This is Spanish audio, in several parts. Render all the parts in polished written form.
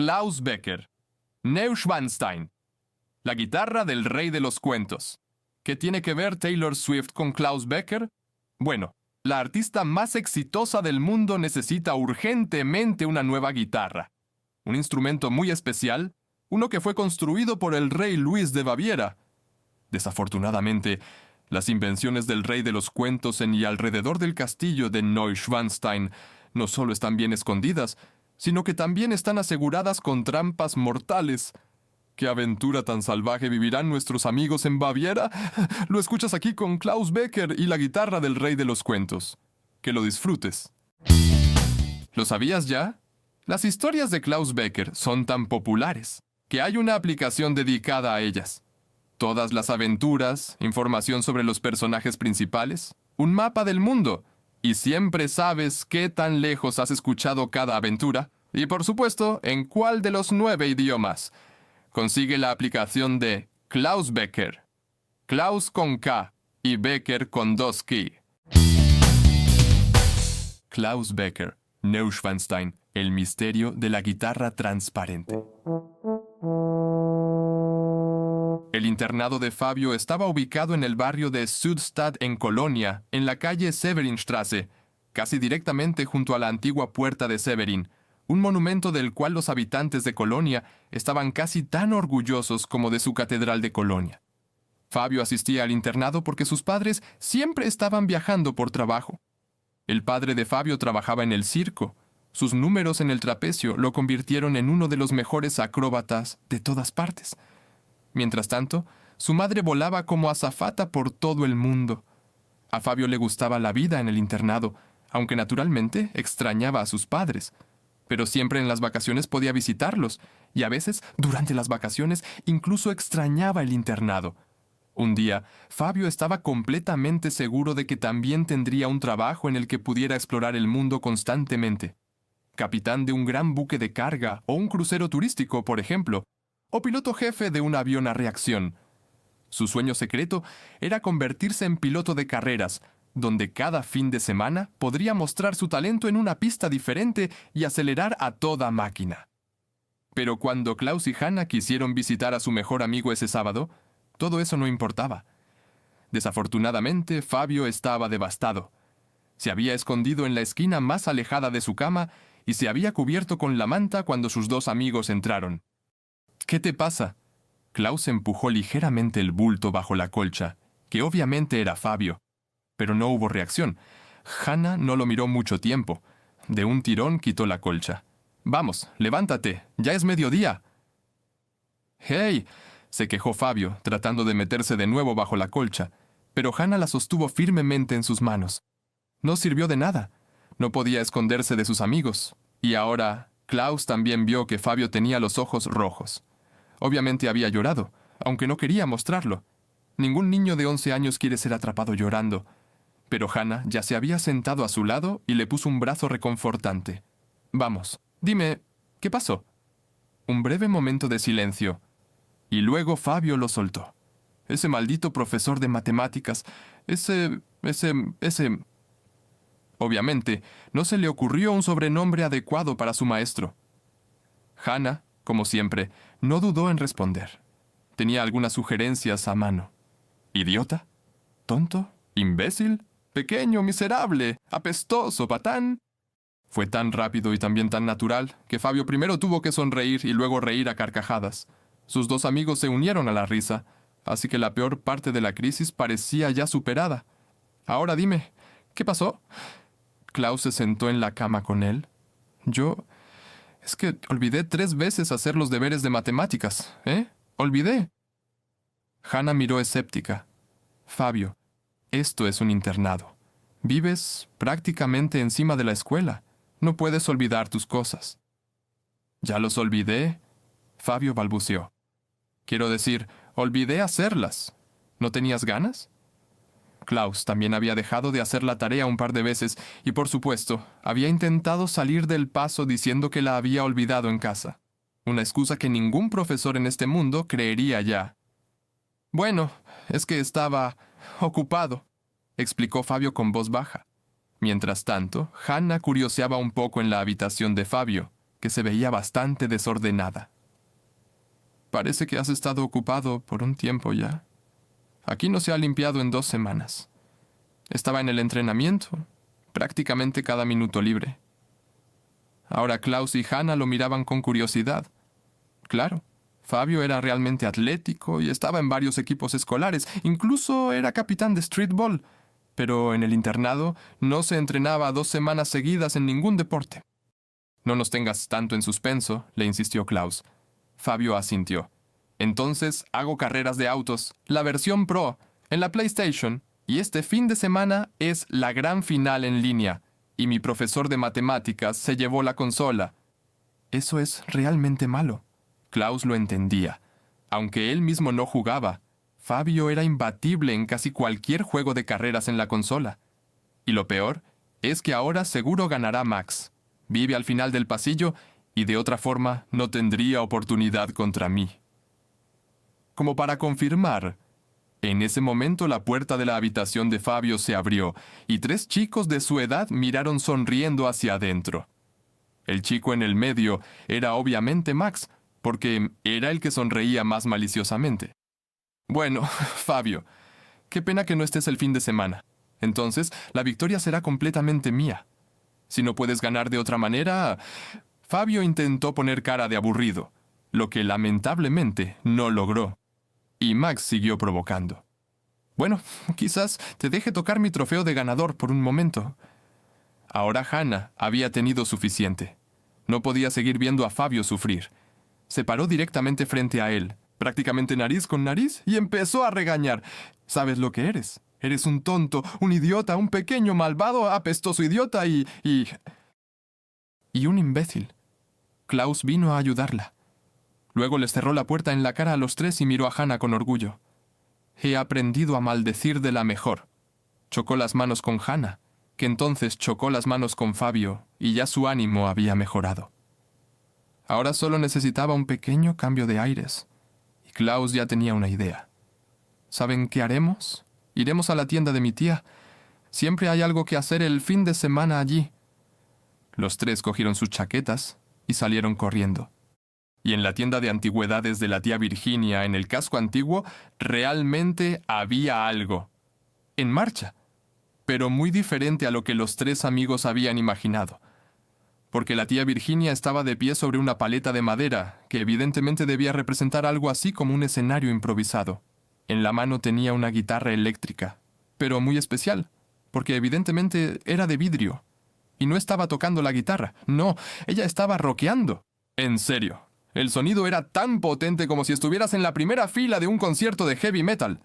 Klaus Becker. Neuschwanstein. La guitarra del rey de los cuentos. ¿Qué tiene que ver Taylor Swift con Klaus Becker? Bueno, la artista más exitosa del mundo necesita urgentemente una nueva guitarra. Un instrumento muy especial, uno que fue construido por el rey Luis de Baviera. Desafortunadamente, las invenciones del rey de los cuentos en y alrededor del castillo de Neuschwanstein no solo están bien escondidas, sino que también están aseguradas con trampas mortales. ¿Qué aventura tan salvaje vivirán nuestros amigos en Baviera? Lo escuchas aquí con Klaus Becker y la guitarra del rey de los cuentos. Que lo disfrutes. ¿Lo sabías ya? Las historias de Klaus Becker son tan populares que hay una aplicación dedicada a ellas. Todas las aventuras, información sobre los personajes principales, un mapa del mundo, y siempre sabes qué tan lejos has escuchado cada aventura, y por supuesto, en cuál de los 9 idiomas. Consigue la aplicación de Klaus Becker. Klaus con K y Becker con 2 K. Klaus Becker, Neuschwanstein, el misterio de la guitarra transparente. El internado de Fabio estaba ubicado en el barrio de Südstadt en Colonia, en la calle Severinstrasse, casi directamente junto a la antigua puerta de Severin, un monumento del cual los habitantes de Colonia estaban casi tan orgullosos como de su catedral de Colonia. Fabio asistía al internado porque sus padres siempre estaban viajando por trabajo. El padre de Fabio trabajaba en el circo. Sus números en el trapecio lo convirtieron en uno de los mejores acróbatas de todas partes. Mientras tanto, su madre volaba como azafata por todo el mundo. A Fabio le gustaba la vida en el internado, aunque naturalmente extrañaba a sus padres. Pero siempre en las vacaciones podía visitarlos, y a veces, durante las vacaciones, incluso extrañaba el internado. Un día, Fabio estaba completamente seguro de que también tendría un trabajo en el que pudiera explorar el mundo constantemente. Capitán de un gran buque de carga o un crucero turístico, por ejemplo, o piloto jefe de un avión a reacción. Su sueño secreto era convertirse en piloto de carreras, donde cada fin de semana podría mostrar su talento en una pista diferente y acelerar a toda máquina. Pero cuando Klaus y Hannah quisieron visitar a su mejor amigo ese sábado, todo eso no importaba. Desafortunadamente, Fabio estaba devastado. Se había escondido en la esquina más alejada de su cama y se había cubierto con la manta cuando sus 2 amigos entraron. ¿Qué te pasa? Klaus empujó ligeramente el bulto bajo la colcha, que obviamente era Fabio. Pero no hubo reacción. Hannah no lo miró mucho tiempo. De un tirón quitó la colcha. «Vamos, levántate, ya es mediodía». «¡Hey!», se quejó Fabio, tratando de meterse de nuevo bajo la colcha, pero Hannah la sostuvo firmemente en sus manos. No sirvió de nada. No podía esconderse de sus amigos. Y ahora, Klaus también vio que Fabio tenía los ojos rojos. Obviamente había llorado, aunque no quería mostrarlo. Ningún niño de 11 años quiere ser atrapado llorando. Pero Hannah ya se había sentado a su lado y le puso un brazo reconfortante. «Vamos, dime, ¿qué pasó?». Un breve momento de silencio. Y luego Fabio lo soltó. «Ese maldito profesor de matemáticas, ese... Obviamente, no se le ocurrió un sobrenombre adecuado para su maestro. Hannah, como siempre, no dudó en responder. Tenía algunas sugerencias a mano. ¿Idiota? ¿Tonto? ¿Imbécil? ¿Pequeño, miserable? ¿Apestoso, patán? Fue tan rápido y también tan natural que Fabio primero tuvo que sonreír y luego reír a carcajadas. Sus 2 amigos se unieron a la risa, así que la peor parte de la crisis parecía ya superada. «Ahora dime, ¿qué pasó?». Klaus se sentó en la cama con él. Es que olvidé 3 veces hacer los deberes de matemáticas, Olvidé». Hannah miró escéptica. «Fabio, esto es un internado. Vives prácticamente encima de la escuela. No puedes olvidar tus cosas». «¿Ya los olvidé?», Fabio balbuceó. «Quiero decir, olvidé hacerlas. ¿No tenías ganas?». Klaus también había dejado de hacer la tarea un par de veces y, por supuesto, había intentado salir del paso diciendo que la había olvidado en casa. Una excusa que ningún profesor en este mundo creería ya. «Bueno, es que estaba ocupado», explicó Fabio con voz baja. Mientras tanto, Hannah curioseaba un poco en la habitación de Fabio. que se veía bastante desordenada. Parece que has estado ocupado por un tiempo ya. Aquí no se ha limpiado en 2 semanas. Estaba en el entrenamiento, prácticamente cada minuto libre. Ahora Klaus y Hannah lo miraban con curiosidad. Claro, Fabio era realmente atlético y estaba en varios equipos escolares, incluso era capitán de streetball, pero en el internado no se entrenaba 2 semanas seguidas en ningún deporte. No nos tengas tanto en suspenso, le insistió Klaus. Fabio asintió. Entonces hago carreras de autos, la versión Pro, en la PlayStation, y este fin de semana es la gran final en línea, y mi profesor de matemáticas se llevó la consola. Eso es realmente malo. Klaus lo entendía. Aunque él mismo no jugaba, Fabio era imbatible en casi cualquier juego de carreras en la consola. Y lo peor es que ahora seguro ganará Max. Vive al final del pasillo y de otra forma no tendría oportunidad contra mí. Como para confirmar, en ese momento la puerta de la habitación de Fabio se abrió y 3 chicos de su edad miraron sonriendo hacia adentro. El chico en el medio era obviamente Max, porque era el que sonreía más maliciosamente. Bueno, Fabio, qué pena que no estés el fin de semana. Entonces, la victoria será completamente mía. Si no puedes ganar de otra manera... Fabio intentó poner cara de aburrido, lo que lamentablemente no logró. Y Max siguió provocando. Bueno, quizás te deje tocar mi trofeo de ganador por un momento. Ahora Hannah había tenido suficiente. No podía seguir viendo a Fabio sufrir. Se paró directamente frente a él, prácticamente nariz con nariz, y empezó a regañar. ¿Sabes lo que eres? Eres un tonto, un idiota, un pequeño, malvado, apestoso idiota y un imbécil. Klaus vino a ayudarla. Luego les cerró la puerta en la cara a los 3 y miró a Hannah con orgullo. He aprendido a maldecir de la mejor. Chocó las manos con Hannah, que entonces chocó las manos con Fabio, y ya su ánimo había mejorado. Ahora solo necesitaba un pequeño cambio de aires, y Klaus ya tenía una idea. ¿Saben qué haremos? Iremos a la tienda de mi tía. Siempre hay algo que hacer el fin de semana allí. Los 3 cogieron sus chaquetas y salieron corriendo. Y en la tienda de antigüedades de la tía Virginia, en el casco antiguo, realmente había algo. En marcha. Pero muy diferente a lo que los 3 amigos habían imaginado. Porque la tía Virginia estaba de pie sobre una paleta de madera, que evidentemente debía representar algo así como un escenario improvisado. En la mano tenía una guitarra eléctrica, pero muy especial, porque evidentemente era de vidrio. Y no estaba tocando la guitarra, no, ella estaba rockeando. En serio, el sonido era tan potente como si estuvieras en la primera fila de un concierto de heavy metal.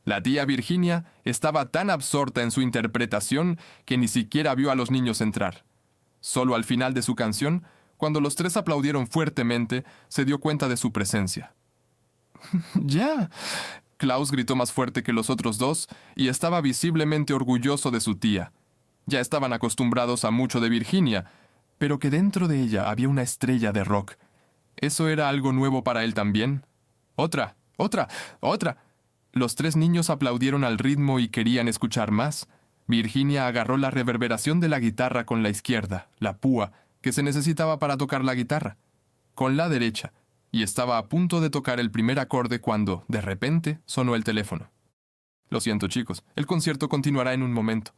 La tía Virginia estaba tan absorta en su interpretación que ni siquiera vio a los niños entrar. Solo al final de su canción, cuando los 3 aplaudieron fuertemente, se dio cuenta de su presencia. ¡Ya! Klaus gritó más fuerte que los otros 2 y estaba visiblemente orgulloso de su tía. Ya estaban acostumbrados a mucho de Virginia, pero que dentro de ella había una estrella de rock. ¿Eso era algo nuevo para él también? ¡Otra! ¡Otra! ¡Otra! Los 3 niños aplaudieron al ritmo y querían escuchar más. Virginia agarró la reverberación de la guitarra con la izquierda, la púa, que se necesitaba para tocar la guitarra, con la derecha, y estaba a punto de tocar el primer acorde cuando, de repente, sonó el teléfono. Lo siento, chicos, el concierto continuará en un momento.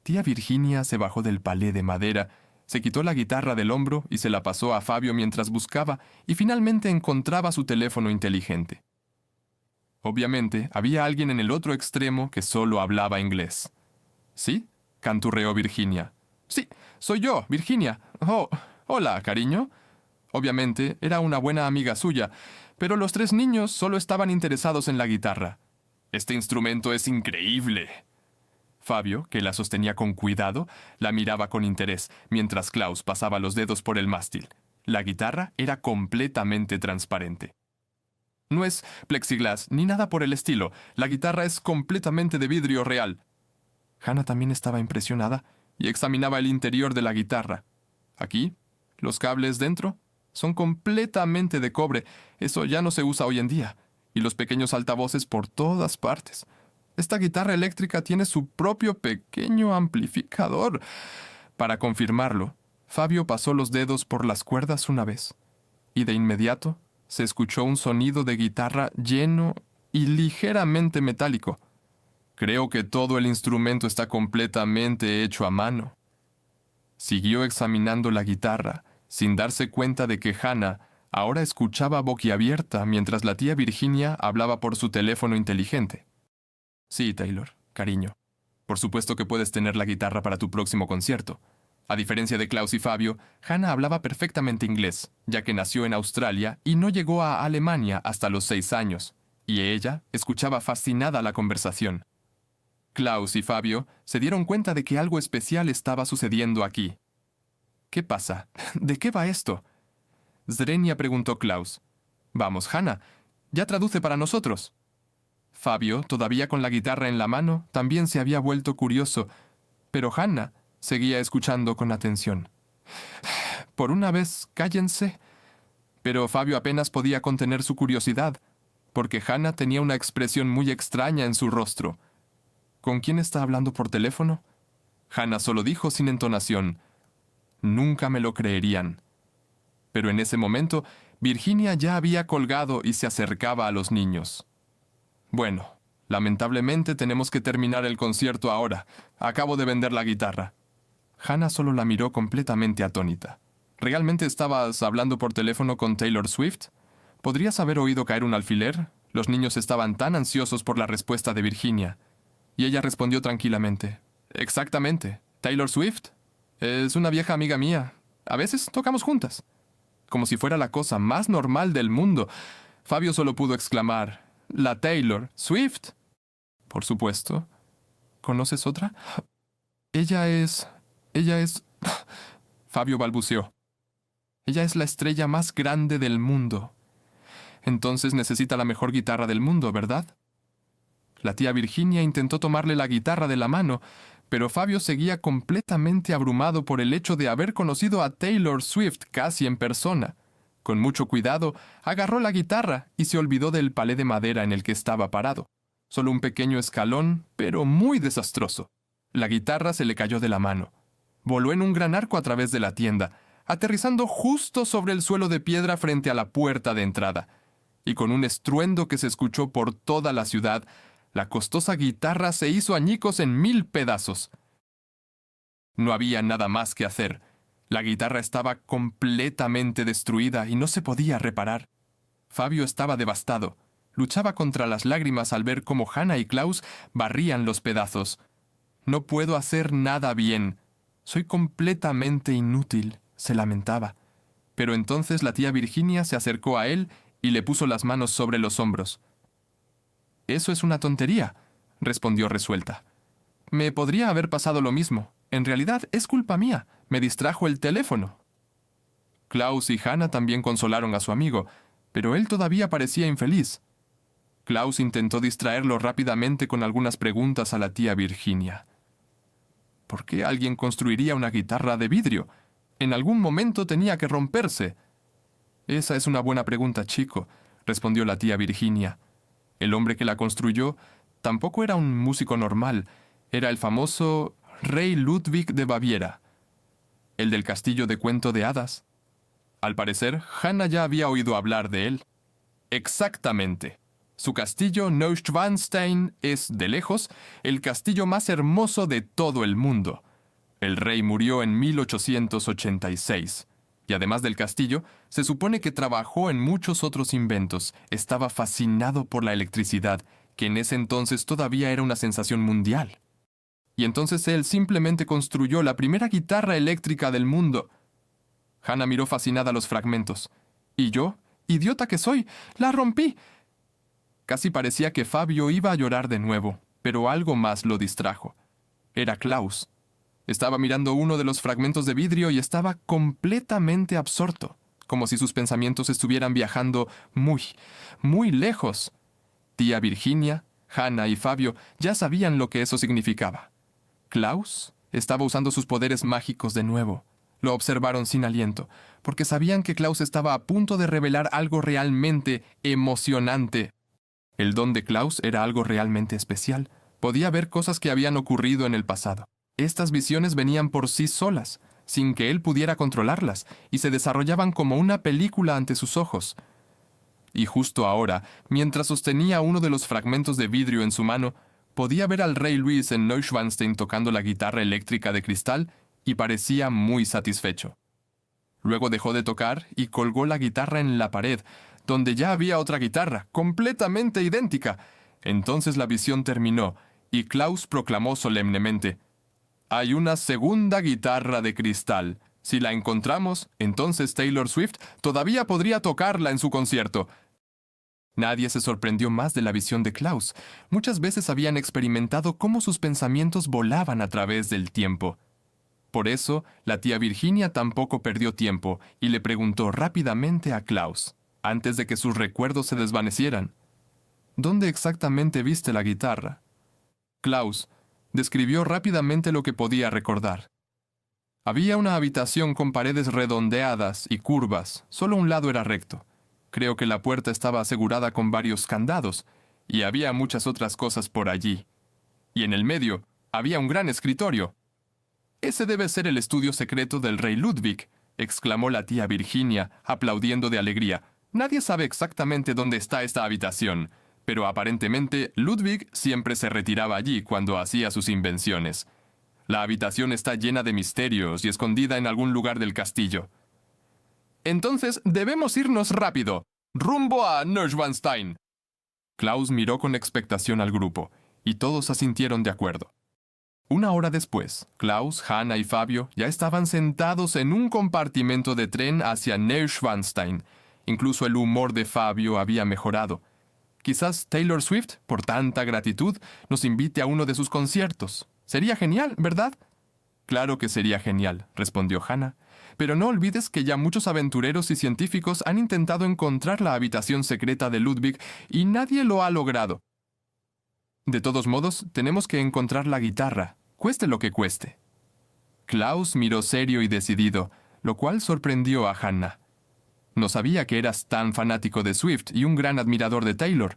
Tía Virginia se bajó del palé de madera, se quitó la guitarra del hombro y se la pasó a Fabio mientras buscaba y finalmente encontraba su teléfono inteligente. Obviamente, había alguien en el otro extremo que solo hablaba inglés. ¿Sí? Canturreó Virginia. Sí, soy yo, Virginia. Oh, hola, cariño. Obviamente, era una buena amiga suya, pero los 3 niños solo estaban interesados en la guitarra. Este instrumento es increíble. Fabio, que la sostenía con cuidado, la miraba con interés, mientras Klaus pasaba los dedos por el mástil. La guitarra era completamente transparente. No es plexiglas ni nada por el estilo. La guitarra es completamente de vidrio real. Hannah también estaba impresionada y examinaba el interior de la guitarra. Aquí, los cables dentro son completamente de cobre. Eso ya no se usa hoy en día. Y los pequeños altavoces por todas partes. Esta guitarra eléctrica tiene su propio pequeño amplificador. Para confirmarlo, Fabio pasó los dedos por las cuerdas una vez, y de inmediato se escuchó un sonido de guitarra lleno y ligeramente metálico. Creo que todo el instrumento está completamente hecho a mano. Siguió examinando la guitarra, sin darse cuenta de que Hannah ahora escuchaba boquiabierta mientras la tía Virginia hablaba por su teléfono inteligente. Sí, Taylor, cariño. Por supuesto que puedes tener la guitarra para tu próximo concierto. A diferencia de Klaus y Fabio, Hannah hablaba perfectamente inglés, ya que nació en Australia y no llegó a Alemania hasta los 6 años, y ella escuchaba fascinada la conversación. Klaus y Fabio se dieron cuenta de que algo especial estaba sucediendo aquí. ¿Qué pasa? ¿De qué va esto? Zrenia preguntó Klaus. Vamos, Hannah, ya traduce para nosotros. Fabio, todavía con la guitarra en la mano, también se había vuelto curioso, pero Hannah seguía escuchando con atención. Por una vez, cállense. Pero Fabio apenas podía contener su curiosidad, porque Hannah tenía una expresión muy extraña en su rostro. ¿Con quién está hablando por teléfono? Hannah solo dijo sin entonación: «Nunca me lo creerían». Pero en ese momento, Virginia ya había colgado y se acercaba a los niños. Bueno, lamentablemente tenemos que terminar el concierto ahora. Acabo de vender la guitarra. Hannah solo la miró completamente atónita. ¿Realmente estabas hablando por teléfono con Taylor Swift? ¿Podrías haber oído caer un alfiler? Los niños estaban tan ansiosos por la respuesta de Virginia. Y ella respondió tranquilamente: «Exactamente. Taylor Swift es una vieja amiga mía. A veces tocamos juntas». Como si fuera la cosa más normal del mundo, Fabio solo pudo exclamar: «¿La Taylor Swift?» «Por supuesto. ¿Conoces otra?» Ella es... Fabio balbuceó. «Ella es la estrella más grande del mundo. Entonces necesita la mejor guitarra del mundo, ¿verdad?» La tía Virginia intentó tomarle la guitarra de la mano, pero Fabio seguía completamente abrumado por el hecho de haber conocido a Taylor Swift casi en persona. Con mucho cuidado, agarró la guitarra y se olvidó del palé de madera en el que estaba parado. Solo un pequeño escalón, pero muy desastroso. La guitarra se le cayó de la mano. Voló en un gran arco a través de la tienda, aterrizando justo sobre el suelo de piedra frente a la puerta de entrada. Y con un estruendo que se escuchó por toda la ciudad, la costosa guitarra se hizo añicos en 1000 pedazos. No había nada más que hacer. La guitarra estaba completamente destruida y no se podía reparar. Fabio estaba devastado. Luchaba contra las lágrimas al ver cómo Hannah y Klaus barrían los pedazos. «No puedo hacer nada bien. Soy completamente inútil», se lamentaba. Pero entonces la tía Virginia se acercó a él y le puso las manos sobre los hombros. «Eso es una tontería», respondió resuelta. «Me podría haber pasado lo mismo. En realidad es culpa mía. Me distrajo el teléfono». Klaus y Hannah también consolaron a su amigo, pero él todavía parecía infeliz. Klaus intentó distraerlo rápidamente con algunas preguntas a la tía Virginia. ¿Por qué alguien construiría una guitarra de vidrio? En algún momento tenía que romperse. «Esa es una buena pregunta, chico», respondió la tía Virginia. El hombre que la construyó tampoco era un músico normal, era el famoso rey Ludwig de Baviera, el del castillo de cuento de hadas. Al parecer, Hannah ya había oído hablar de él. Exactamente. Su castillo Neuschwanstein es, de lejos, el castillo más hermoso de todo el mundo. El rey murió en 1886. Y además del castillo, se supone que trabajó en muchos otros inventos. Estaba fascinado por la electricidad, que en ese entonces todavía era una sensación mundial. Y entonces él simplemente construyó la primera guitarra eléctrica del mundo. Hannah miró fascinada los fragmentos. Y yo, idiota que soy, la rompí. Casi parecía que Fabio iba a llorar de nuevo, pero algo más lo distrajo. Era Klaus. Estaba mirando uno de los fragmentos de vidrio y estaba completamente absorto, como si sus pensamientos estuvieran viajando muy, muy lejos. Tía Virginia, Hannah y Fabio ya sabían lo que eso significaba. Klaus estaba usando sus poderes mágicos de nuevo. Lo observaron sin aliento, porque sabían que Klaus estaba a punto de revelar algo realmente emocionante. El don de Klaus era algo realmente especial. Podía ver cosas que habían ocurrido en el pasado. Estas visiones venían por sí solas. sin que él pudiera controlarlas, y se desarrollaban como una película ante sus ojos. Y justo ahora, mientras sostenía uno de los fragmentos de vidrio en su mano, podía ver al rey Luis en Neuschwanstein tocando la guitarra eléctrica de cristal y parecía muy satisfecho. Luego dejó de tocar y colgó la guitarra en la pared, donde ya había otra guitarra, completamente idéntica. Entonces la visión terminó, y Klaus proclamó solemnemente: «Hay una segunda guitarra de cristal. Si la encontramos, entonces Taylor Swift todavía podría tocarla en su concierto». Nadie se sorprendió más de la visión de Klaus. Muchas veces habían experimentado cómo sus pensamientos volaban a través del tiempo. Por eso, la tía Virginia tampoco perdió tiempo y le preguntó rápidamente a Klaus, antes de que sus recuerdos se desvanecieran: «¿Dónde exactamente viste la guitarra?». Klaus describió rápidamente lo que podía recordar. Había una habitación con paredes redondeadas y curvas, solo un lado era recto. Creo que la puerta estaba asegurada con varios candados, y había muchas otras cosas por allí. Y en el medio había un gran escritorio. «Ese debe ser el estudio secreto del rey Ludwig», exclamó la tía Virginia, aplaudiendo de alegría. «Nadie sabe exactamente dónde está esta habitación, pero aparentemente Ludwig siempre se retiraba allí cuando hacía sus invenciones. La habitación está llena de misterios y escondida en algún lugar del castillo». «Entonces debemos irnos rápido, rumbo a Neuschwanstein». Klaus miró con expectación al grupo, y todos asintieron de acuerdo. Una hora después, Klaus, Hannah y Fabio ya estaban sentados en un compartimento de tren hacia Neuschwanstein. Incluso el humor de Fabio había mejorado. Quizás Taylor Swift, por tanta gratitud, nos invite a uno de sus conciertos. Sería genial, ¿verdad? «Claro que sería genial», respondió Hannah. «Pero no olvides que ya muchos aventureros y científicos han intentado encontrar la habitación secreta de Ludwig y nadie lo ha logrado. De todos modos, tenemos que encontrar la guitarra, cueste lo que cueste». Klaus miró serio y decidido, lo cual sorprendió a Hannah. «No sabía que eras tan fanático de Swift y un gran admirador de Taylor».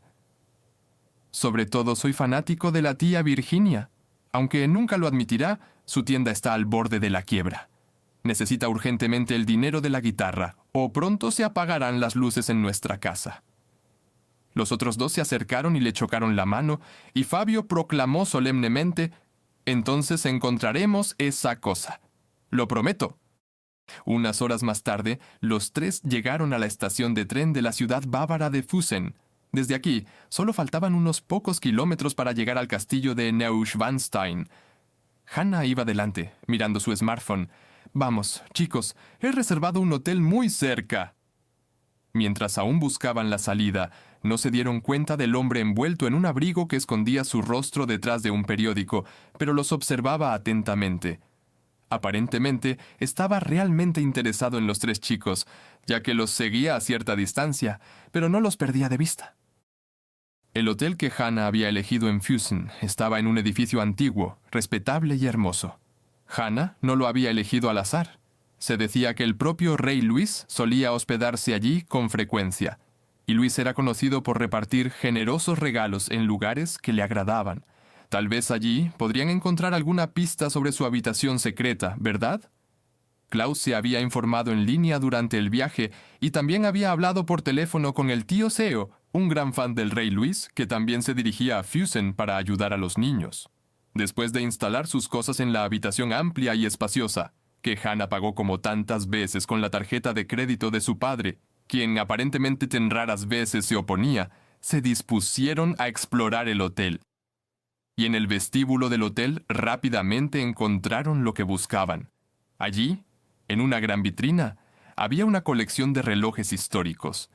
«Sobre todo soy fanático de la tía Virginia. Aunque nunca lo admitirá, su tienda está al borde de la quiebra. Necesita urgentemente el dinero de la guitarra, o pronto se apagarán las luces en nuestra casa». Los otros dos se acercaron y le chocaron la mano, y Fabio proclamó solemnemente: «Entonces encontraremos esa cosa. Lo prometo». Unas horas más tarde, los tres llegaron a la estación de tren de la ciudad bávara de Füssen. Desde aquí, solo faltaban unos pocos kilómetros para llegar al castillo de Neuschwanstein. Hannah iba delante, mirando su smartphone. «Vamos, chicos, he reservado un hotel muy cerca». Mientras aún buscaban la salida, no se dieron cuenta del hombre envuelto en un abrigo que escondía su rostro detrás de un periódico, pero los observaba atentamente. Aparentemente, estaba realmente interesado en los tres chicos, ya que los seguía a cierta distancia, pero no los perdía de vista. El hotel que Hannah había elegido en Füssen estaba en un edificio antiguo, respetable y hermoso. Hannah no lo había elegido al azar. Se decía que el propio rey Luis solía hospedarse allí con frecuencia, y Luis era conocido por repartir generosos regalos en lugares que le agradaban. Tal vez allí podrían encontrar alguna pista sobre su habitación secreta, ¿verdad? Klaus se había informado en línea durante el viaje y también había hablado por teléfono con el tío Seo, un gran fan del rey Luis, que también se dirigía a Füssen para ayudar a los niños. Después de instalar sus cosas en la habitación amplia y espaciosa, que Hannah pagó como tantas veces con la tarjeta de crédito de su padre, quien aparentemente tan raras veces se oponía, se dispusieron a explorar el hotel. Y en el vestíbulo del hotel rápidamente encontraron lo que buscaban. Allí, en una gran vitrina, había una colección de relojes históricos.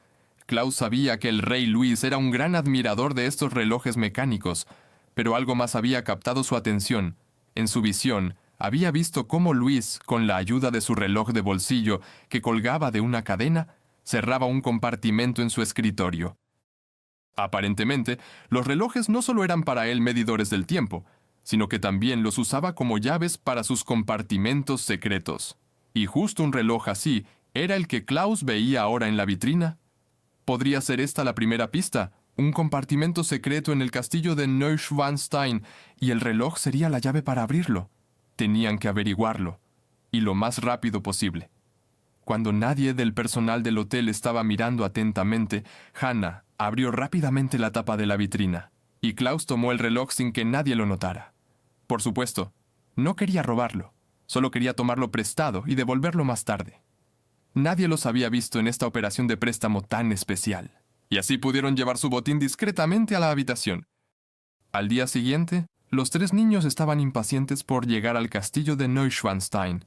Klaus sabía que el rey Luis era un gran admirador de estos relojes mecánicos, pero algo más había captado su atención. En su visión, había visto cómo Luis, con la ayuda de su reloj de bolsillo que colgaba de una cadena, cerraba un compartimento en su escritorio. Aparentemente, los relojes no solo eran para él medidores del tiempo, sino que también los usaba como llaves para sus compartimentos secretos. Y justo un reloj así era el que Klaus veía ahora en la vitrina. ¿Podría ser esta la primera pista? Un compartimento secreto en el castillo de Neuschwanstein, y el reloj sería la llave para abrirlo. Tenían que averiguarlo. y lo más rápido posible. Cuando nadie del personal del hotel estaba mirando atentamente, Hannah abrió rápidamente la tapa de la vitrina, y Klaus tomó el reloj sin que nadie lo notara. Por supuesto, no quería robarlo, solo quería tomarlo prestado y devolverlo más tarde. Nadie los había visto en esta operación de préstamo tan especial, y así pudieron llevar su botín discretamente a la habitación. Al día siguiente, los 3 niños estaban impacientes por llegar al castillo de Neuschwanstein.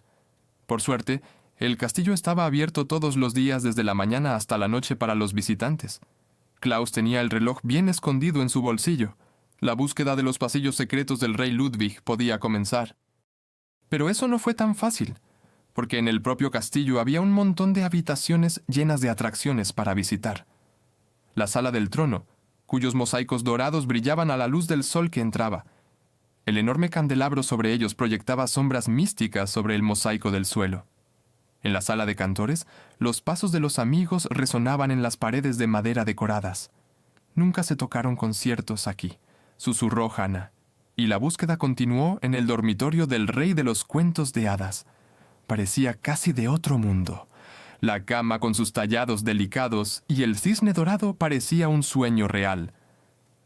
Por suerte, el castillo estaba abierto todos los días desde la mañana hasta la noche para los visitantes. Klaus tenía el reloj bien escondido en su bolsillo. La búsqueda de los pasillos secretos del rey Ludwig podía comenzar. Pero eso no fue tan fácil, porque en el propio castillo había un montón de habitaciones llenas de atracciones para visitar. La sala del trono, cuyos mosaicos dorados brillaban a la luz del sol que entraba. El enorme candelabro sobre ellos proyectaba sombras místicas sobre el mosaico del suelo. En la sala de cantores, los pasos de los amigos resonaban en las paredes de madera decoradas. Nunca se tocaron conciertos aquí, susurró Hannah, y la búsqueda continuó en el dormitorio del rey de los cuentos de hadas. Parecía casi de otro mundo. La cama con sus tallados delicados y el cisne dorado parecía un sueño real.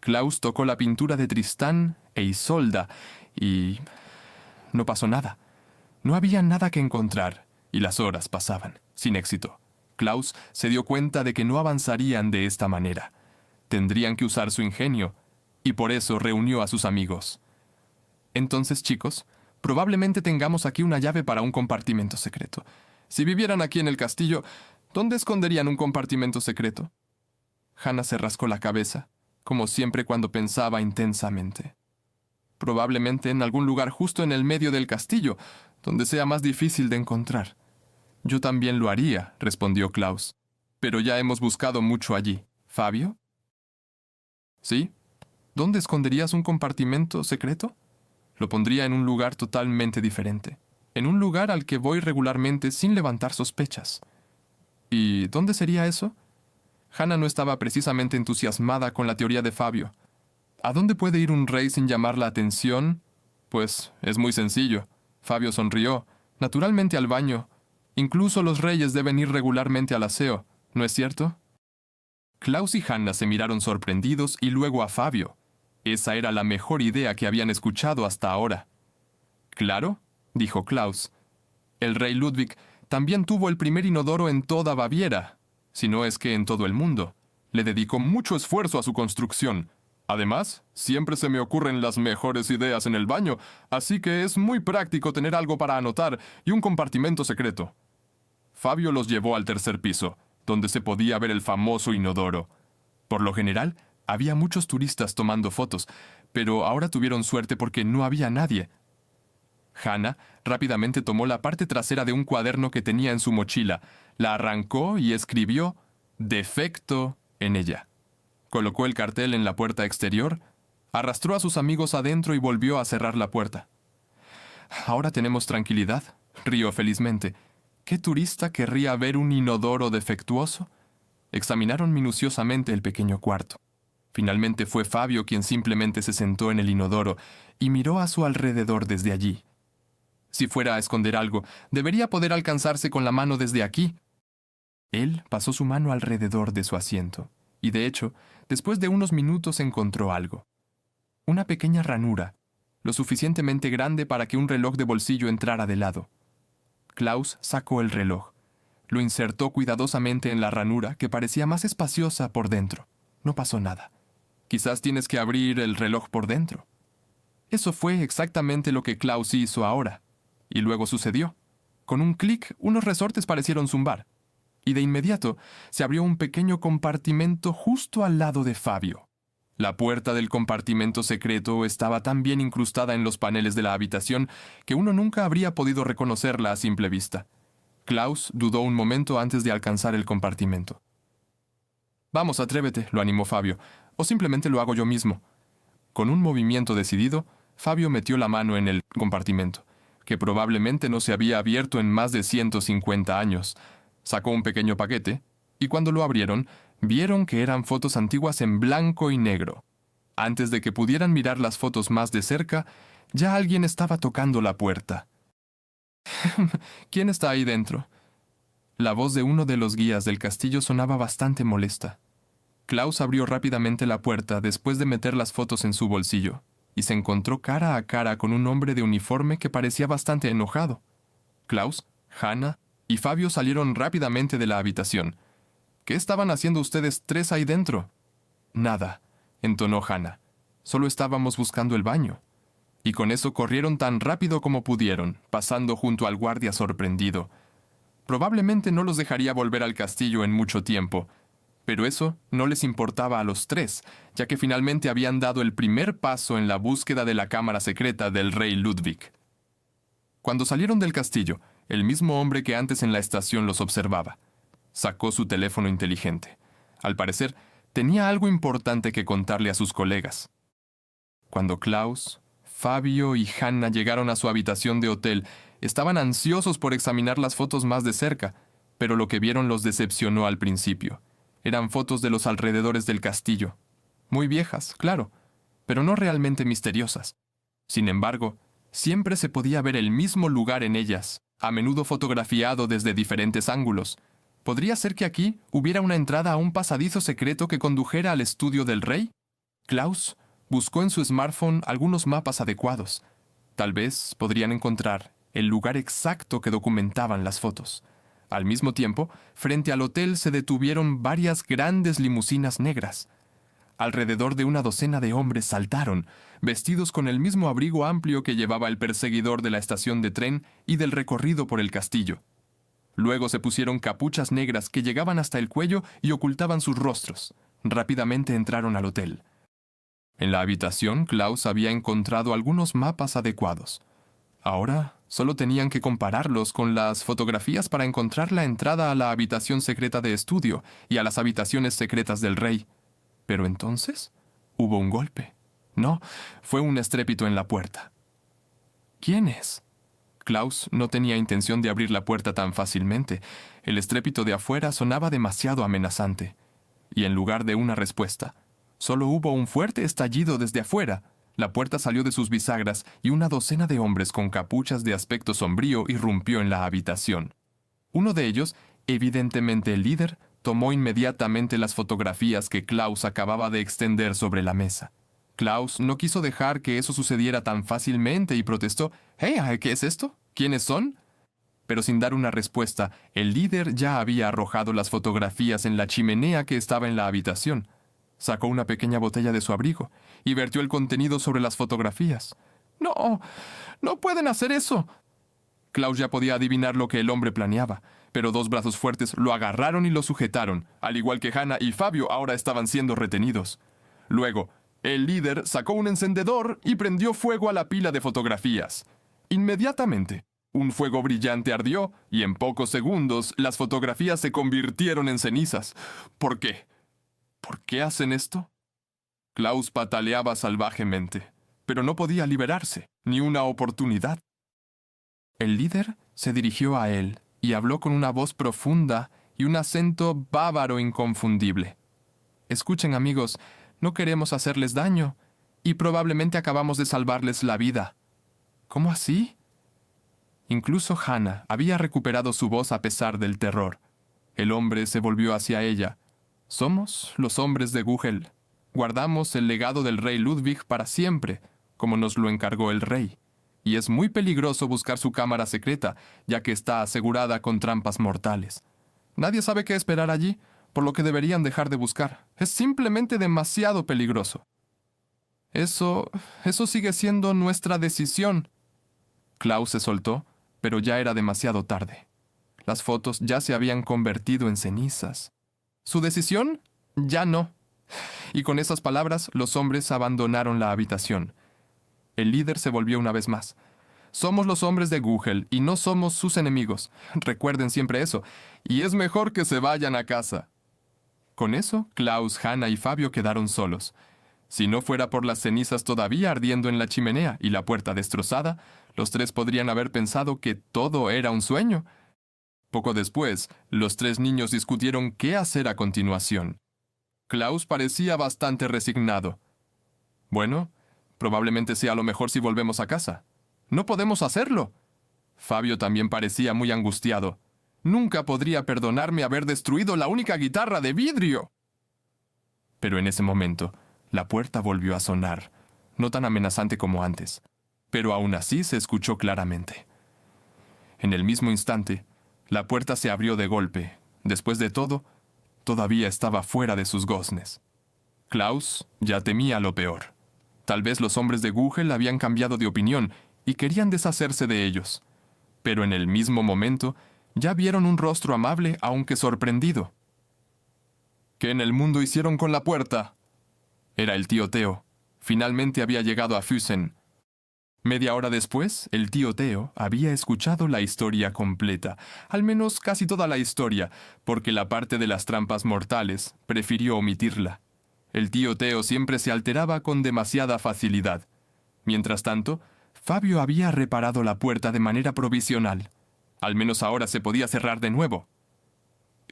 Klaus tocó la pintura de Tristán e Isolda y no pasó nada. No había nada que encontrar y las horas pasaban, sin éxito. Klaus se dio cuenta de que no avanzarían de esta manera. Tendrían que usar su ingenio y por eso reunió a sus amigos. Entonces, chicos, probablemente tengamos aquí una llave para un compartimento secreto. Si vivieran aquí en el castillo, ¿dónde esconderían un compartimento secreto? Hannah se rascó la cabeza, como siempre cuando pensaba intensamente. Probablemente en algún lugar justo en el medio del castillo, donde sea más difícil de encontrar. Yo también lo haría, respondió Klaus. Pero ya hemos buscado mucho allí. ¿Fabio? ¿Sí? ¿Dónde esconderías un compartimento secreto? Lo pondría en un lugar totalmente diferente. En un lugar al que voy regularmente sin levantar sospechas. ¿Y dónde sería eso? Hannah no estaba precisamente entusiasmada con la teoría de Fabio. ¿A dónde puede ir un rey sin llamar la atención? Pues es muy sencillo. Fabio sonrió. Naturalmente al baño. Incluso los reyes deben ir regularmente al aseo, ¿no es cierto? Klaus y Hannah se miraron sorprendidos y luego a Fabio. Esa era la mejor idea que habían escuchado hasta ahora. «Claro», dijo Klaus. «El rey Ludwig también tuvo el primer inodoro en toda Baviera, si no es que en todo el mundo. Le dedicó mucho esfuerzo a su construcción. Además, siempre se me ocurren las mejores ideas en el baño, así que es muy práctico tener algo para anotar y un compartimento secreto». Fabio los llevó al 3er piso, donde se podía ver el famoso inodoro. Por lo general, había muchos turistas tomando fotos, pero ahora tuvieron suerte porque no había nadie. Hannah rápidamente tomó la parte trasera de un cuaderno que tenía en su mochila, la arrancó y escribió «Defecto» en ella. Colocó el cartel en la puerta exterior, arrastró a sus amigos adentro y volvió a cerrar la puerta. «Ahora tenemos tranquilidad», rió felizmente. ¿Qué turista querría ver un inodoro defectuoso? Examinaron minuciosamente el pequeño cuarto. Finalmente fue Fabio quien simplemente se sentó en el inodoro y miró a su alrededor desde allí. Si fuera a esconder algo, debería poder alcanzarse con la mano desde aquí. Él pasó su mano alrededor de su asiento, y de hecho, después de unos minutos encontró algo. Una pequeña ranura, lo suficientemente grande para que un reloj de bolsillo entrara de lado. Klaus sacó el reloj. Lo insertó cuidadosamente en la ranura, que parecía más espaciosa por dentro. No pasó nada. Quizás tienes que abrir el reloj por dentro. Eso fue exactamente lo que Klaus hizo ahora. Y luego sucedió. Con un clic, unos resortes parecieron zumbar. Y de inmediato se abrió un pequeño compartimento justo al lado de Fabio. La puerta del compartimento secreto estaba tan bien incrustada en los paneles de la habitación que uno nunca habría podido reconocerla a simple vista. Klaus dudó un momento antes de alcanzar el compartimento. «Vamos, atrévete», lo animó Fabio, «o simplemente lo hago yo mismo». Con un movimiento decidido, Fabio metió la mano en el compartimento, que probablemente no se había abierto en más de 150 años. Sacó un pequeño paquete, y cuando lo abrieron, vieron que eran fotos antiguas en blanco y negro. Antes de que pudieran mirar las fotos más de cerca, ya alguien estaba tocando la puerta. ¿Quién está ahí dentro? La voz de uno de los guías del castillo sonaba bastante molesta. Klaus abrió rápidamente la puerta después de meter las fotos en su bolsillo, y se encontró cara a cara con un hombre de uniforme que parecía bastante enojado. Klaus, Hannah y Fabio salieron rápidamente de la habitación. ¿Qué estaban haciendo ustedes tres ahí dentro? Nada, entonó Hannah. Solo estábamos buscando el baño. Y con eso corrieron tan rápido como pudieron, pasando junto al guardia sorprendido. Probablemente no los dejaría volver al castillo en mucho tiempo, pero eso no les importaba a los tres, ya que finalmente habían dado el primer paso en la búsqueda de la cámara secreta del rey Ludwig. Cuando salieron del castillo, el mismo hombre que antes en la estación los observaba sacó su teléfono inteligente. Al parecer, tenía algo importante que contarle a sus colegas. Cuando Klaus, Fabio y Hannah llegaron a su habitación de hotel, estaban ansiosos por examinar las fotos más de cerca, pero lo que vieron los decepcionó al principio. Eran fotos de los alrededores del castillo. Muy viejas, claro, pero no realmente misteriosas. Sin embargo, siempre se podía ver el mismo lugar en ellas, a menudo fotografiado desde diferentes ángulos. ¿Podría ser que aquí hubiera una entrada a un pasadizo secreto que condujera al estudio del rey? Klaus buscó en su smartphone algunos mapas adecuados. Tal vez podrían encontrar el lugar exacto que documentaban las fotos. Al mismo tiempo, frente al hotel se detuvieron varias grandes limusinas negras. Alrededor de una docena de hombres saltaron, vestidos con el mismo abrigo amplio que llevaba el perseguidor de la estación de tren y del recorrido por el castillo. Luego se pusieron capuchas negras que llegaban hasta el cuello y ocultaban sus rostros. Rápidamente entraron al hotel. En la habitación, Klaus había encontrado algunos mapas adecuados. Ahora solo tenían que compararlos con las fotografías para encontrar la entrada a la habitación secreta de estudio y a las habitaciones secretas del rey. Pero entonces hubo un golpe. No, fue un estrépito en la puerta. ¿Quién es? Klaus no tenía intención de abrir la puerta tan fácilmente. El estrépito de afuera sonaba demasiado amenazante. Y en lugar de una respuesta, solo hubo un fuerte estallido desde afuera. La puerta salió de sus bisagras y una docena de hombres con capuchas de aspecto sombrío irrumpió en la habitación. Uno de ellos, evidentemente el líder, tomó inmediatamente las fotografías que Klaus acababa de extender sobre la mesa. Klaus no quiso dejar que eso sucediera tan fácilmente y protestó: «¡Hey, ¿qué es esto? ¿Quiénes son?». Pero sin dar una respuesta, el líder ya había arrojado las fotografías en la chimenea que estaba en la habitación. Sacó una pequeña botella de su abrigo y vertió el contenido sobre las fotografías. «¡No! ¡No pueden hacer eso!». Klaus ya podía adivinar lo que el hombre planeaba, pero dos brazos fuertes lo agarraron y lo sujetaron, al igual que Hannah y Fabio ahora estaban siendo retenidos. Luego, el líder sacó un encendedor y prendió fuego a la pila de fotografías. Inmediatamente, un fuego brillante ardió y en pocos segundos las fotografías se convirtieron en cenizas. ¿Por qué? ¿Por qué hacen esto? Klaus pataleaba salvajemente, pero no podía liberarse, ni una oportunidad. El líder se dirigió a él y habló con una voz profunda y un acento bávaro inconfundible. «Escuchen, amigos, no queremos hacerles daño, y probablemente acabamos de salvarles la vida». «¿Cómo así?». Incluso Hannah había recuperado su voz a pesar del terror. El hombre se volvió hacia ella. «Somos los hombres de Guhel. Guardamos el legado del rey Ludwig para siempre, como nos lo encargó el rey. Y es muy peligroso buscar su cámara secreta, ya que está asegurada con trampas mortales. Nadie sabe qué esperar allí, por lo que deberían dejar de buscar. Es simplemente demasiado peligroso». Eso sigue siendo nuestra decisión». Klaus se soltó, pero ya era demasiado tarde. Las fotos ya se habían convertido en cenizas. ¿Su decisión? Ya no. Y con esas palabras, los hombres abandonaron la habitación. El líder se volvió una vez más. «Somos los hombres de Guhel y no somos sus enemigos. Recuerden siempre eso. Y es mejor que se vayan a casa». Con eso, Klaus, Hannah y Fabio quedaron solos. Si no fuera por las cenizas todavía ardiendo en la chimenea y la puerta destrozada, los tres podrían haber pensado que todo era un sueño. Poco después, los tres niños discutieron qué hacer a continuación. Klaus parecía bastante resignado. «Bueno, probablemente sea lo mejor si volvemos a casa». «No podemos hacerlo». Fabio también parecía muy angustiado. Nunca podría perdonarme haber destruido la única guitarra de vidrio. Pero en ese momento, la puerta volvió a sonar, no tan amenazante como antes, pero aún así se escuchó claramente. En el mismo instante, la puerta se abrió de golpe. Después de todo, todavía estaba fuera de sus goznes. Klaus ya temía lo peor. Tal vez los hombres de Gugel habían cambiado de opinión y querían deshacerse de ellos. Pero en el mismo momento, ya vieron un rostro amable, aunque sorprendido. ¿Qué en el mundo hicieron con la puerta? Era el tío Theo. Finalmente había llegado a Füssen. Media hora después, el tío Theo había escuchado la historia completa, al menos casi toda la historia, porque la parte de las trampas mortales prefirió omitirla. El tío Theo siempre se alteraba con demasiada facilidad. Mientras tanto, Fabio había reparado la puerta de manera provisional. Al menos ahora se podía cerrar de nuevo.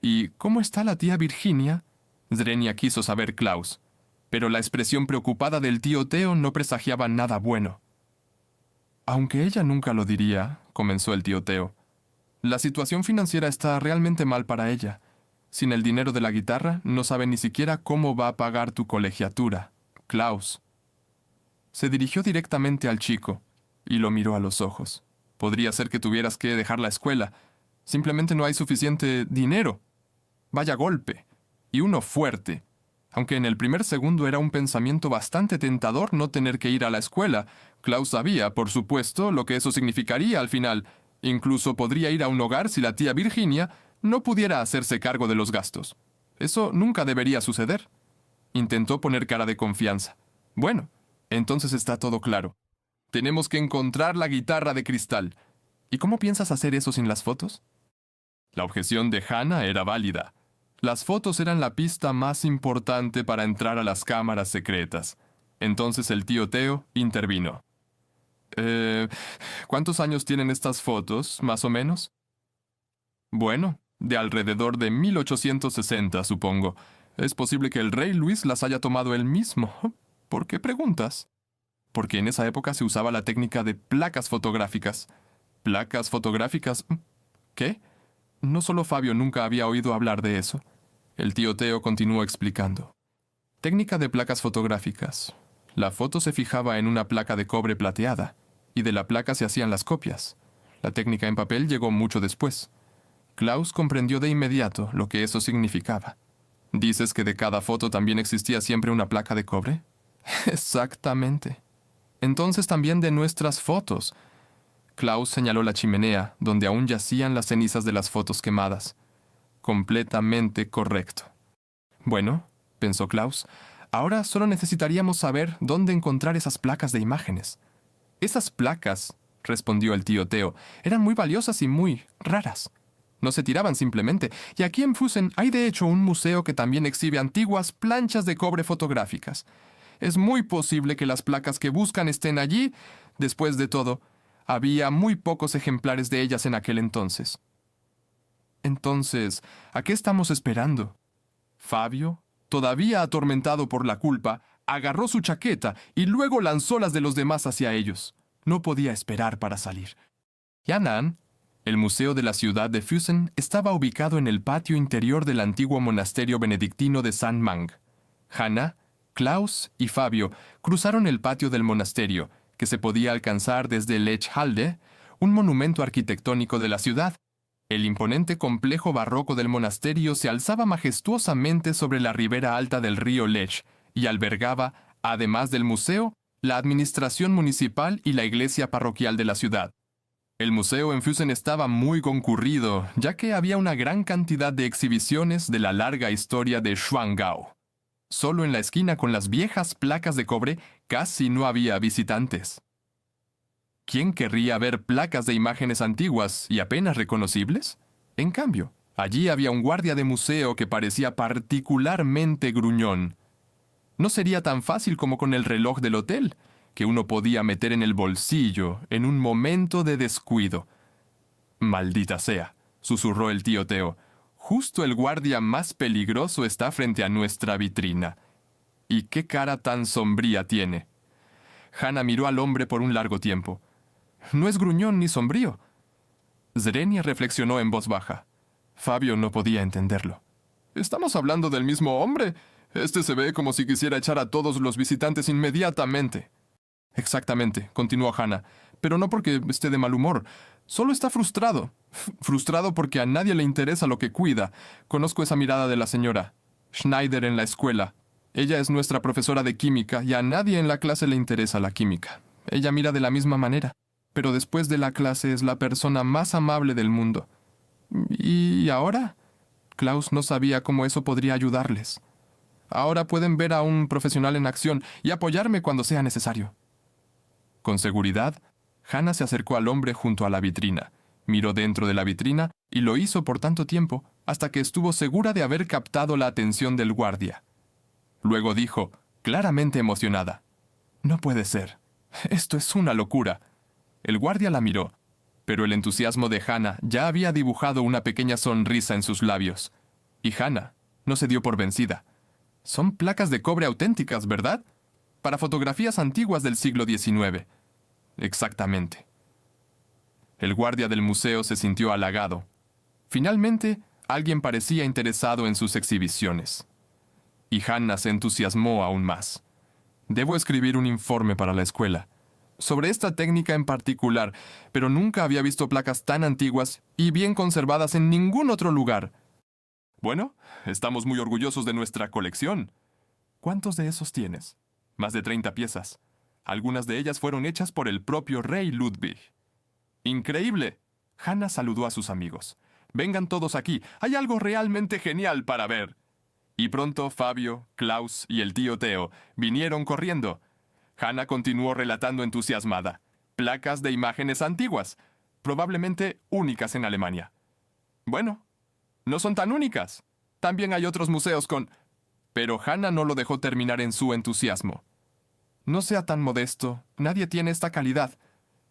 ¿Y cómo está la tía Virginia? Zrenia quiso saber Klaus, pero la expresión preocupada del tío Theo no presagiaba nada bueno. Aunque ella nunca lo diría, comenzó el tío Theo, la situación financiera está realmente mal para ella. Sin el dinero de la guitarra, no sabe ni siquiera cómo va a pagar tu colegiatura, Klaus. Se dirigió directamente al chico y lo miró a los ojos. Podría ser que tuvieras que dejar la escuela. Simplemente no hay suficiente dinero. Vaya golpe. Y uno fuerte. Aunque en el primer segundo era un pensamiento bastante tentador no tener que ir a la escuela, Klaus sabía, por supuesto, lo que eso significaría al final. Incluso podría ir a un hogar si la tía Virginia no pudiera hacerse cargo de los gastos. Eso nunca debería suceder. Intentó poner cara de confianza. Bueno, entonces está todo claro. Tenemos que encontrar la guitarra de cristal. ¿Y cómo piensas hacer eso sin las fotos? La objeción de Hannah era válida. Las fotos eran la pista más importante para entrar a las cámaras secretas. Entonces el tío Theo intervino. ¿Cuántos años tienen estas fotos, más o menos? Bueno, de alrededor de 1860, supongo. Es posible que el rey Luis las haya tomado él mismo. ¿Por qué preguntas? Porque en esa época se usaba la técnica de placas fotográficas. ¿Placas fotográficas? ¿Qué? No solo Fabio nunca había oído hablar de eso. El tío Theo continuó explicando. Técnica de placas fotográficas. La foto se fijaba en una placa de cobre plateada, y de la placa se hacían las copias. La técnica en papel llegó mucho después. Klaus comprendió de inmediato lo que eso significaba. ¿Dices que de cada foto también existía siempre una placa de cobre? Exactamente. Entonces también de nuestras fotos. Klaus señaló la chimenea, donde aún yacían las cenizas de las fotos quemadas. Completamente correcto. Bueno, pensó Klaus, ahora solo necesitaríamos saber dónde encontrar esas placas de imágenes. Esas placas, respondió el tío Theo, eran muy valiosas y muy raras. No se tiraban simplemente, y aquí en Füssen hay de hecho un museo que también exhibe antiguas planchas de cobre fotográficas. Es muy posible que las placas que buscan estén allí. Después de todo, había muy pocos ejemplares de ellas en aquel entonces. Entonces, ¿a qué estamos esperando? Fabio, todavía atormentado por la culpa, agarró su chaqueta y luego lanzó las de los demás hacia ellos. No podía esperar para salir. Yan'an, el museo de la ciudad de Füssen, estaba ubicado en el patio interior del antiguo monasterio benedictino de St. Mang. Hannah, Klaus y Fabio cruzaron el patio del monasterio, que se podía alcanzar desde Lechhalde, un monumento arquitectónico de la ciudad. El imponente complejo barroco del monasterio se alzaba majestuosamente sobre la ribera alta del río Lech y albergaba, además del museo, la administración municipal y la iglesia parroquial de la ciudad. El museo en Füssen estaba muy concurrido, ya que había una gran cantidad de exhibiciones de la larga historia de Schwangau. Solo en la esquina con las viejas placas de cobre casi no había visitantes. ¿Quién querría ver placas de imágenes antiguas y apenas reconocibles? En cambio, allí había un guardia de museo que parecía particularmente gruñón. No sería tan fácil como con el reloj del hotel, que uno podía meter en el bolsillo en un momento de descuido. «Maldita sea», susurró el tío Theo. «Justo el guardia más peligroso está frente a nuestra vitrina. ¿Y qué cara tan sombría tiene?» Hannah miró al hombre por un largo tiempo. «No es gruñón ni sombrío. Zrenia reflexionó en voz baja. Fabio no podía entenderlo. «¿Estamos hablando del mismo hombre? Este se ve como si quisiera echar a todos los visitantes inmediatamente». «Exactamente», continuó Hannah, «pero no porque esté de mal humor. Solo está frustrado. Frustrado porque a nadie le interesa lo que cuida. Conozco esa mirada de la señora Schneider en la escuela. Ella es nuestra profesora de química y a nadie en la clase le interesa la química. Ella mira de la misma manera, pero después de la clase es la persona más amable del mundo. ¿Y ahora?» Klaus no sabía cómo eso podría ayudarles. «Ahora pueden ver a un profesional en acción y apoyarme cuando sea necesario». Con seguridad, Hannah se acercó al hombre junto a la vitrina, miró dentro de la vitrina y lo hizo por tanto tiempo hasta que estuvo segura de haber captado la atención del guardia. Luego dijo, claramente emocionada, «No puede ser. Esto es una locura». El guardia la miró, pero el entusiasmo de Hannah ya había dibujado una pequeña sonrisa en sus labios. Y Hannah no se dio por vencida. «Son placas de cobre auténticas, ¿verdad? Para fotografías antiguas del siglo XIX». «Exactamente». El guardia del museo se sintió halagado. Finalmente, alguien parecía interesado en sus exhibiciones. Y Hannah se entusiasmó aún más. «Debo escribir un informe para la escuela sobre esta técnica en particular, pero nunca había visto placas tan antiguas y bien conservadas en ningún otro lugar». «Bueno, estamos muy orgullosos de nuestra colección». «¿Cuántos de esos tienes?» «Más de 30 piezas. Algunas de ellas fueron hechas por el propio rey Ludwig». «¡Increíble!». Hannah saludó a sus amigos. «Vengan todos aquí, hay algo realmente genial para ver». Y pronto Fabio, Klaus y el tío Theo vinieron corriendo. Hannah continuó relatando entusiasmada. Placas de imágenes antiguas, probablemente únicas en Alemania. «Bueno, no son tan únicas. También hay otros museos con...». Pero Hannah no lo dejó terminar en su entusiasmo. «No sea tan modesto, nadie tiene esta calidad».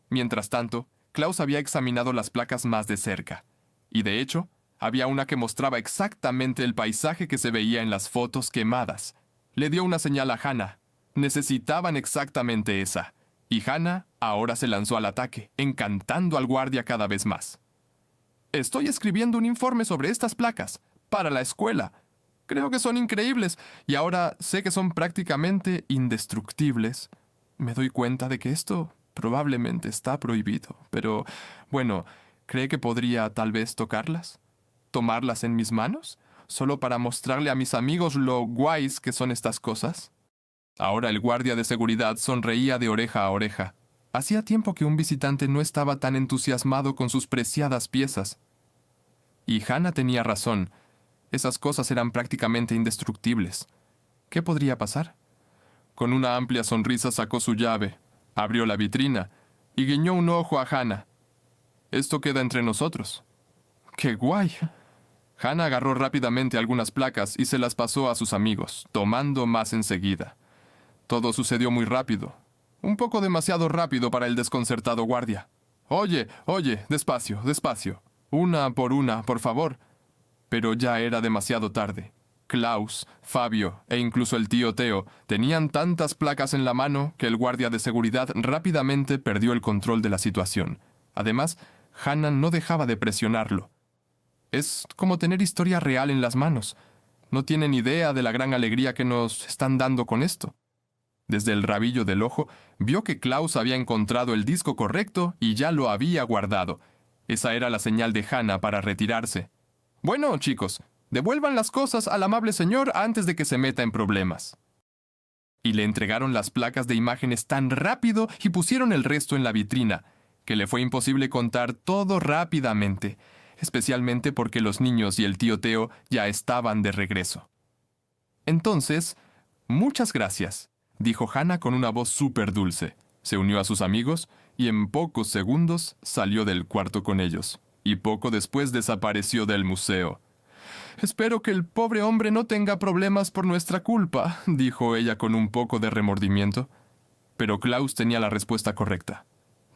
Mientras tanto, Klaus había examinado las placas más de cerca. Y de hecho, había una que mostraba exactamente el paisaje que se veía en las fotos quemadas. Le dio una señal a Hannah. Necesitaban exactamente esa. Y Hannah ahora se lanzó al ataque, encantando al guardia cada vez más. «Estoy escribiendo un informe sobre estas placas, para la escuela. Creo que son increíbles, y ahora sé que son prácticamente indestructibles. Me doy cuenta de que esto probablemente está prohibido, pero, bueno, ¿cree que podría tal vez tocarlas? ¿Tomarlas en mis manos? ¿Solo para mostrarle a mis amigos lo guays que son estas cosas?» Ahora el guardia de seguridad sonreía de oreja a oreja. Hacía tiempo que un visitante no estaba tan entusiasmado con sus preciadas piezas. Y Hannah tenía razón. Esas cosas eran prácticamente indestructibles. ¿Qué podría pasar? Con una amplia sonrisa sacó su llave, abrió la vitrina y guiñó un ojo a Hannah. «Esto queda entre nosotros». «¡Qué guay!». Hannah agarró rápidamente algunas placas y se las pasó a sus amigos, tomando más enseguida. Todo sucedió muy rápido. Un poco demasiado rápido para el desconcertado guardia. «Oye, despacio, despacio. Una, por favor». Pero ya era demasiado tarde. Klaus, Fabio e incluso el tío Theo tenían tantas placas en la mano que el guardia de seguridad rápidamente perdió el control de la situación. Además, Hannah no dejaba de presionarlo. Es como tener historia real en las manos. No tienen idea de la gran alegría que nos están dando con esto. Desde el rabillo del ojo, vio que Klaus había encontrado el disco correcto y ya lo había guardado. Esa era la señal de Hannah para retirarse. «Bueno, chicos, devuelvan las cosas al amable señor antes de que se meta en problemas». Y le entregaron las placas de imágenes tan rápido y pusieron el resto en la vitrina, que le fue imposible contar todo rápidamente, especialmente porque los niños y el tío Theo ya estaban de regreso. «Entonces, muchas gracias», dijo Hannah con una voz súper dulce. Se unió a sus amigos y en pocos segundos salió del cuarto con ellos. Y poco después desapareció del museo. «Espero que el pobre hombre no tenga problemas por nuestra culpa», dijo ella con un poco de remordimiento. Pero Klaus tenía la respuesta correcta.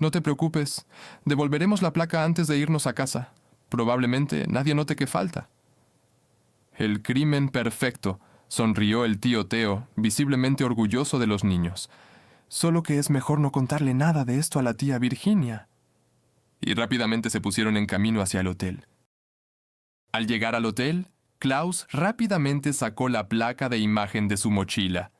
«No te preocupes, devolveremos la placa antes de irnos a casa. Probablemente nadie note que falta». «El crimen perfecto», sonrió el tío Theo, visiblemente orgulloso de los niños. «Solo que es mejor no contarle nada de esto a la tía Virginia». y rápidamente se pusieron en camino hacia el hotel. Al llegar al hotel, Klaus rápidamente sacó la placa de imagen de su mochila.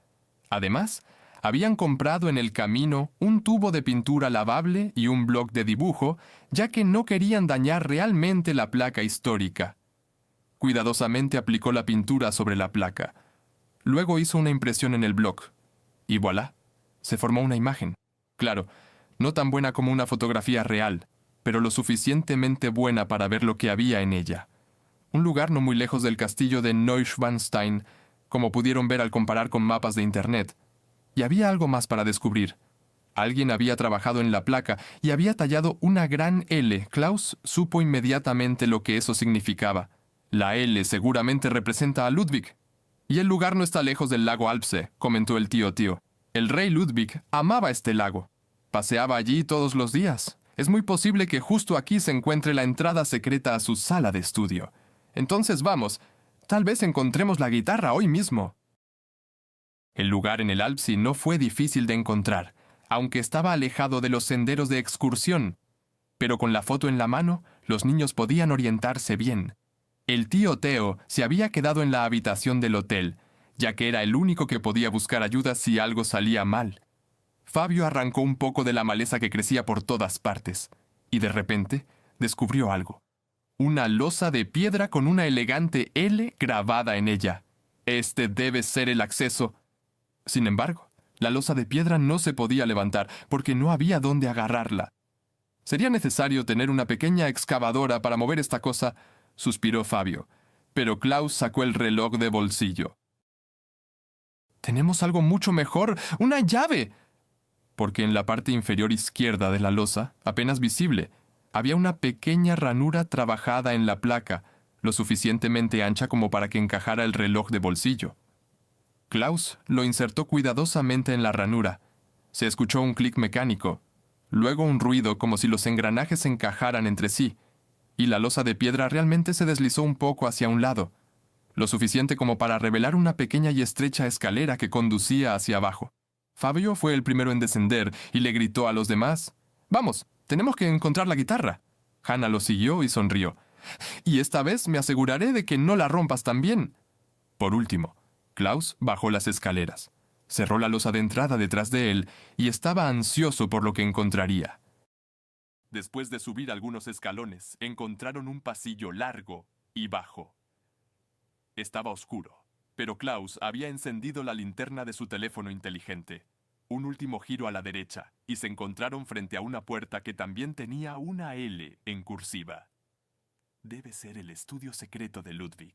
Además, habían comprado en el camino un tubo de pintura lavable y un bloc de dibujo, ya que no querían dañar realmente la placa histórica. Cuidadosamente aplicó la pintura sobre la placa. Luego hizo una impresión en el bloc. Y voilà, se formó una imagen. Claro, no tan buena como una fotografía real, pero lo suficientemente buena para ver lo que había en ella. Un lugar no muy lejos del castillo de Neuschwanstein, como pudieron ver al comparar con mapas de Internet. Y había algo más para descubrir. Alguien había trabajado en la placa y había tallado una gran L. Klaus supo inmediatamente lo que eso significaba. La L seguramente representa a Ludwig. Y el lugar no está lejos del lago Alpse, comentó el tío. El rey Ludwig amaba este lago. Paseaba allí todos los días. Es muy posible que justo aquí se encuentre la entrada secreta a su sala de estudio. Entonces vamos, tal vez encontremos la guitarra hoy mismo. El lugar en el Alpsi no fue difícil de encontrar, aunque estaba alejado de los senderos de excursión. Pero con la foto en la mano, los niños podían orientarse bien. El tío Theo se había quedado en la habitación del hotel, ya que era el único que podía buscar ayuda si algo salía mal. Fabio arrancó un poco de la maleza que crecía por todas partes, y de repente descubrió algo. Una losa de piedra con una elegante L grabada en ella. Este debe ser el acceso. Sin embargo, la losa de piedra no se podía levantar porque no había dónde agarrarla. Sería necesario tener una pequeña excavadora para mover esta cosa, suspiró Fabio, pero Klaus sacó el reloj de bolsillo. «Tenemos algo mucho mejor, una llave», porque en la parte inferior izquierda de la losa, apenas visible, había una pequeña ranura trabajada en la placa, lo suficientemente ancha como para que encajara el reloj de bolsillo. Klaus lo insertó cuidadosamente en la ranura. Se escuchó un clic mecánico, luego un ruido como si los engranajes encajaran entre sí, y la losa de piedra realmente se deslizó un poco hacia un lado, lo suficiente como para revelar una pequeña y estrecha escalera que conducía hacia abajo. Fabio fue el primero en descender y le gritó a los demás: «Vamos, tenemos que encontrar la guitarra». Hannah lo siguió y sonrió. «Y esta vez me aseguraré de que no la rompas también». Por último, Klaus bajó las escaleras, cerró la losa de entrada detrás de él y estaba ansioso por lo que encontraría. Después de subir algunos escalones, encontraron un pasillo largo y bajo. Estaba oscuro, pero Klaus había encendido la linterna de su teléfono inteligente. Un último giro a la derecha, y se encontraron frente a una puerta que también tenía una L en cursiva. Debe ser el estudio secreto de Ludwig.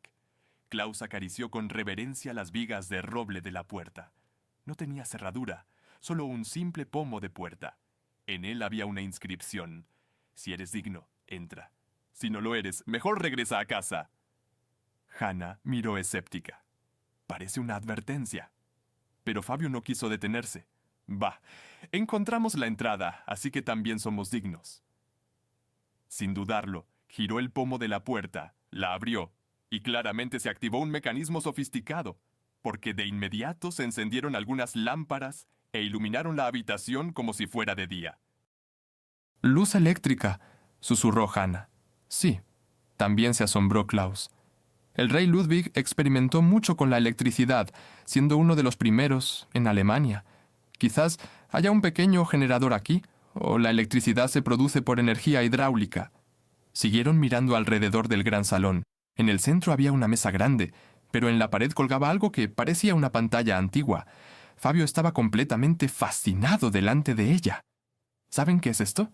Klaus acarició con reverencia las vigas de roble de la puerta. No tenía cerradura, solo un simple pomo de puerta. En él había una inscripción: «Si eres digno, entra. Si no lo eres, mejor regresa a casa». Hannah miró escéptica. Parece una advertencia. Pero Fabio no quiso detenerse. «Bah, encontramos la entrada, así que también somos dignos». Sin dudarlo, giró el pomo de la puerta, la abrió, y claramente se activó un mecanismo sofisticado, porque de inmediato se encendieron algunas lámparas e iluminaron la habitación como si fuera de día. «Luz eléctrica», susurró Hannah. «Sí», también se asombró Klaus. El rey Ludwig experimentó mucho con la electricidad, siendo uno de los primeros en Alemania. Quizás haya un pequeño generador aquí, o la electricidad se produce por energía hidráulica. Siguieron mirando alrededor del gran salón. En el centro había una mesa grande, pero en la pared colgaba algo que parecía una pantalla antigua. Fabio estaba completamente fascinado delante de ella. ¿Saben qué es esto?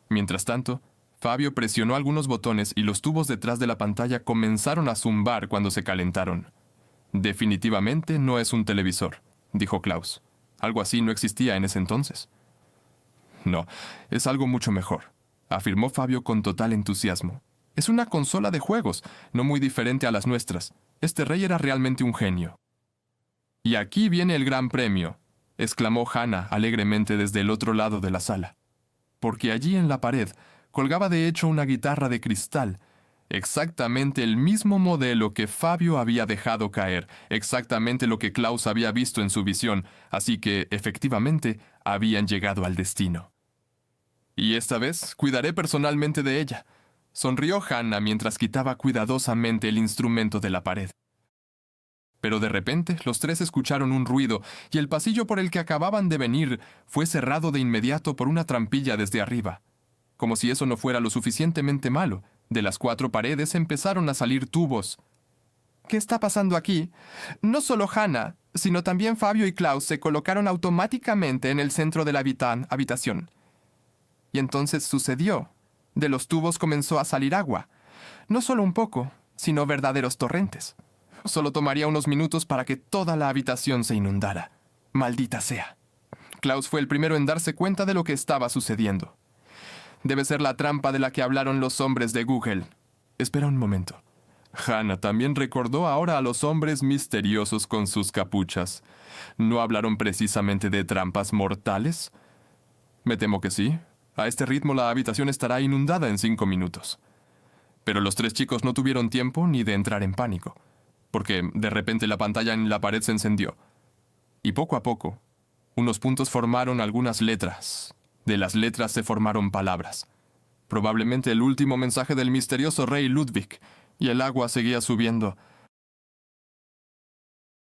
Mientras tanto, Fabio presionó algunos botones y los tubos detrás de la pantalla comenzaron a zumbar cuando se calentaron. «Definitivamente no es un televisor», dijo Klaus. Algo así no existía en ese entonces. «No, es algo mucho mejor», afirmó Fabio con total entusiasmo. «Es una consola de juegos, no muy diferente a las nuestras. Este rey era realmente un genio». «Y aquí viene el gran premio», exclamó Hannah alegremente desde el otro lado de la sala. Porque allí en la pared colgaba de hecho una guitarra de cristal, exactamente el mismo modelo que Fabio había dejado caer, exactamente lo que Klaus había visto en su visión, así que, efectivamente, habían llegado al destino. Y esta vez cuidaré personalmente de ella. Sonrió Hannah mientras quitaba cuidadosamente el instrumento de la pared. Pero de repente los tres escucharon un ruido y el pasillo por el que acababan de venir fue cerrado de inmediato por una trampilla desde arriba. Como si eso no fuera lo suficientemente malo, de las 4 paredes empezaron a salir tubos. ¿Qué está pasando aquí? No solo Hannah, sino también Fabio y Klaus se colocaron automáticamente en el centro de la habitación. Y entonces sucedió. De los tubos comenzó a salir agua. No solo un poco, sino verdaderos torrentes. Solo tomaría unos minutos para que toda la habitación se inundara. Maldita sea. Klaus fue el primero en darse cuenta de lo que estaba sucediendo. Debe ser la trampa de la que hablaron los hombres de Google. Espera un momento. Hannah también recordó ahora a los hombres misteriosos con sus capuchas. ¿No hablaron precisamente de trampas mortales? Me temo que sí. A este ritmo la habitación estará inundada en 5 minutos. Pero los 3 chicos no tuvieron tiempo ni de entrar en pánico, porque de repente la pantalla en la pared se encendió. Y poco a poco, unos puntos formaron algunas letras. De las letras se formaron palabras. Probablemente el último mensaje del misterioso rey Ludwig, y el agua seguía subiendo.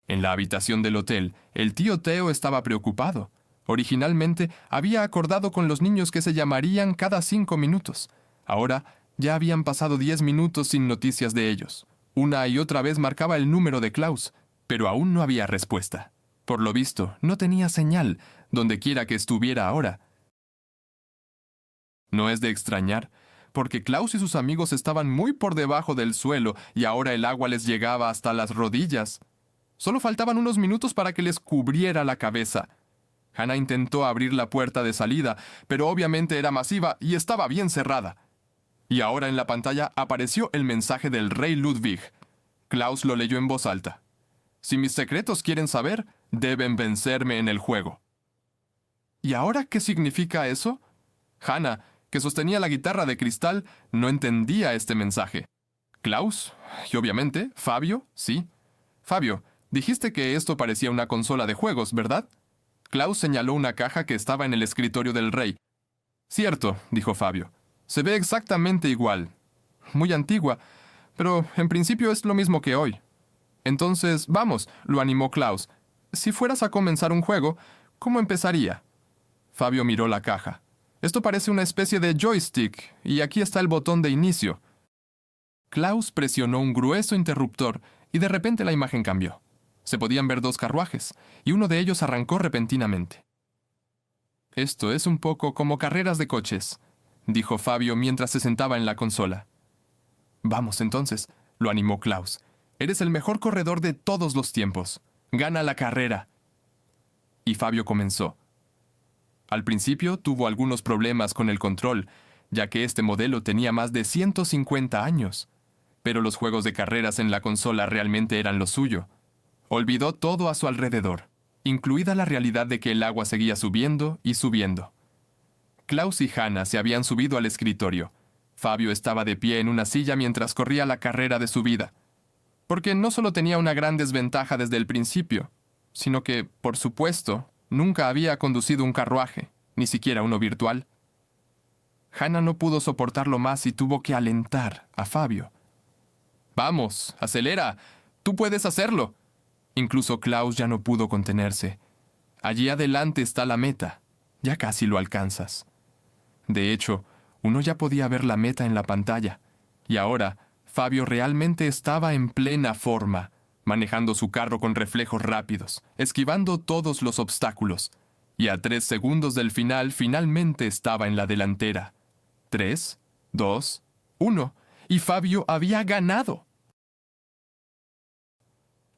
En la habitación del hotel, el tío Theo estaba preocupado. Originalmente había acordado con los niños que se llamarían cada 5 minutos. Ahora ya habían pasado 10 minutos sin noticias de ellos. Una y otra vez marcaba el número de Klaus, pero aún no había respuesta. Por lo visto, no tenía señal, donde quiera que estuviera ahora. No es de extrañar, porque Klaus y sus amigos estaban muy por debajo del suelo y ahora el agua les llegaba hasta las rodillas. Solo faltaban unos minutos para que les cubriera la cabeza. Hannah intentó abrir la puerta de salida, pero obviamente era masiva y estaba bien cerrada. Y ahora en la pantalla apareció el mensaje del rey Ludwig. Klaus lo leyó en voz alta. Si mis secretos quieren saber, deben vencerme en el juego. ¿Y ahora qué significa eso? Hannah, que sostenía la guitarra de cristal, no entendía este mensaje. Klaus, y obviamente, Fabio, sí. Fabio, dijiste que esto parecía una consola de juegos, ¿verdad? Klaus señaló una caja que estaba en el escritorio del rey. Cierto, dijo Fabio. Se ve exactamente igual. Muy antigua, pero en principio es lo mismo que hoy. Entonces, vamos, lo animó Klaus. Si fueras a comenzar un juego, ¿cómo empezaría? Fabio miró la caja. Esto parece una especie de joystick, y aquí está el botón de inicio. Klaus presionó un grueso interruptor, y de repente la imagen cambió. Se podían ver 2 carruajes, y uno de ellos arrancó repentinamente. Esto es un poco como carreras de coches, dijo Fabio mientras se sentaba en la consola. Vamos entonces, lo animó Klaus. Eres el mejor corredor de todos los tiempos. Gana la carrera. Y Fabio comenzó. Al principio tuvo algunos problemas con el control, ya que este modelo tenía más de 150 años. Pero los juegos de carreras en la consola realmente eran lo suyo. Olvidó todo a su alrededor, incluida la realidad de que el agua seguía subiendo y subiendo. Klaus y Hannah se habían subido al escritorio. Fabio estaba de pie en una silla mientras corría la carrera de su vida. Porque no solo tenía una gran desventaja desde el principio, sino que, por supuesto, nunca había conducido un carruaje, ni siquiera uno virtual. Hannah no pudo soportarlo más y tuvo que alentar a Fabio. «Vamos, acelera, tú puedes hacerlo». Incluso Klaus ya no pudo contenerse. Allí adelante está la meta. Ya casi lo alcanzas. De hecho, uno ya podía ver la meta en la pantalla. Y ahora, Fabio realmente estaba en plena forma, manejando su carro con reflejos rápidos, esquivando todos los obstáculos. Y a 3 segundos del final, finalmente estaba en la delantera. 3, 2, 1. Y Fabio había ganado.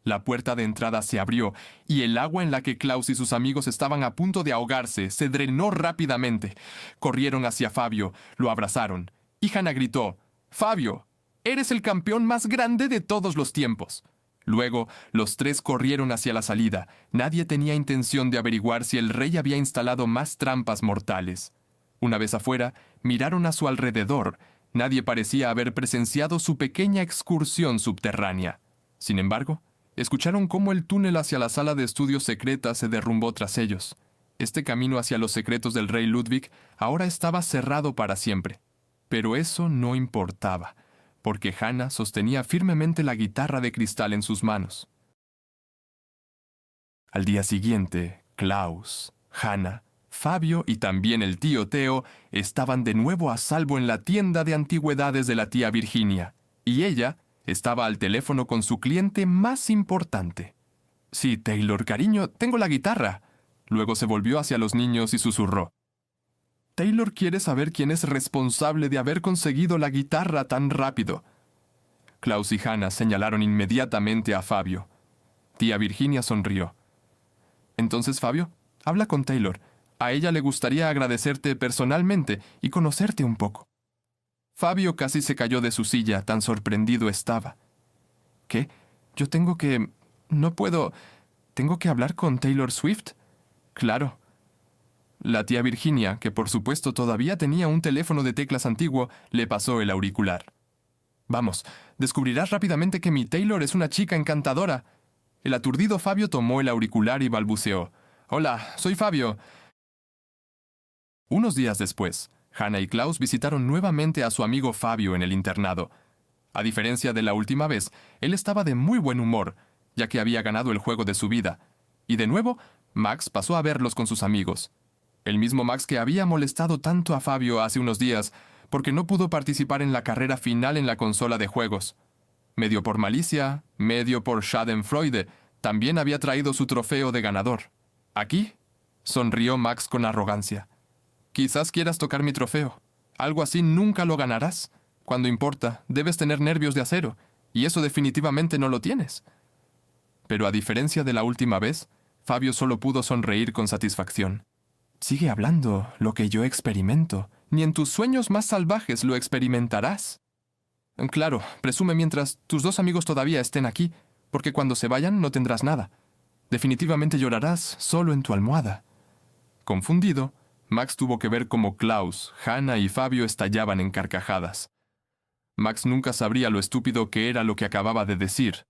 La puerta de entrada se abrió, y el agua en la que Klaus y sus amigos estaban a punto de ahogarse se drenó rápidamente. Corrieron hacia Fabio, lo abrazaron, y Hannah gritó, «Fabio, eres el campeón más grande de todos los tiempos». Luego, los 3 corrieron hacia la salida. Nadie tenía intención de averiguar si el rey había instalado más trampas mortales. Una vez afuera, miraron a su alrededor. Nadie parecía haber presenciado su pequeña excursión subterránea. Sin embargo, escucharon cómo el túnel hacia la sala de estudios secreta se derrumbó tras ellos. Este camino hacia los secretos del rey Ludwig ahora estaba cerrado para siempre. Pero eso no importaba, porque Hannah sostenía firmemente la guitarra de cristal en sus manos. Al día siguiente, Klaus, Hannah, Fabio y también el tío Theo estaban de nuevo a salvo en la tienda de antigüedades de la tía Virginia, y ella estaba al teléfono con su cliente más importante. «Sí, Taylor, cariño, tengo la guitarra». Luego se volvió hacia los niños y susurró. «Taylor quiere saber quién es responsable de haber conseguido la guitarra tan rápido». Klaus y Hannah señalaron inmediatamente a Fabio. Tía Virginia sonrió. «Entonces, Fabio, habla con Taylor. A ella le gustaría agradecerte personalmente y conocerte un poco». Fabio casi se cayó de su silla, tan sorprendido estaba. «¿Qué? Yo tengo que... No puedo... ¿Tengo que hablar con Taylor Swift?» «Claro». La tía Virginia, que por supuesto todavía tenía un teléfono de teclas antiguo, le pasó el auricular. «Vamos, descubrirás rápidamente que mi Taylor es una chica encantadora». El aturdido Fabio tomó el auricular y balbuceó. «Hola, soy Fabio». Unos días después, Hannah y Klaus visitaron nuevamente a su amigo Fabio en el internado. A diferencia de la última vez, él estaba de muy buen humor, ya que había ganado el juego de su vida. Y de nuevo, Max pasó a verlos con sus amigos. El mismo Max que había molestado tanto a Fabio hace unos días, porque no pudo participar en la carrera final en la consola de juegos. Medio por malicia, medio por schadenfreude, también había traído su trofeo de ganador. «¿Aquí?», sonrió Max con arrogancia. «Quizás quieras tocar mi trofeo. Algo así nunca lo ganarás. Cuando importa, debes tener nervios de acero, y eso definitivamente no lo tienes». Pero a diferencia de la última vez, Fabio solo pudo sonreír con satisfacción. «Sigue hablando lo que yo experimento. Ni en tus sueños más salvajes lo experimentarás». «Claro, presume mientras tus dos amigos todavía estén aquí, porque cuando se vayan no tendrás nada. Definitivamente llorarás solo en tu almohada». Confundido, Max tuvo que ver cómo Klaus, Hannah y Fabio estallaban en carcajadas. Max nunca sabría lo estúpido que era lo que acababa de decir.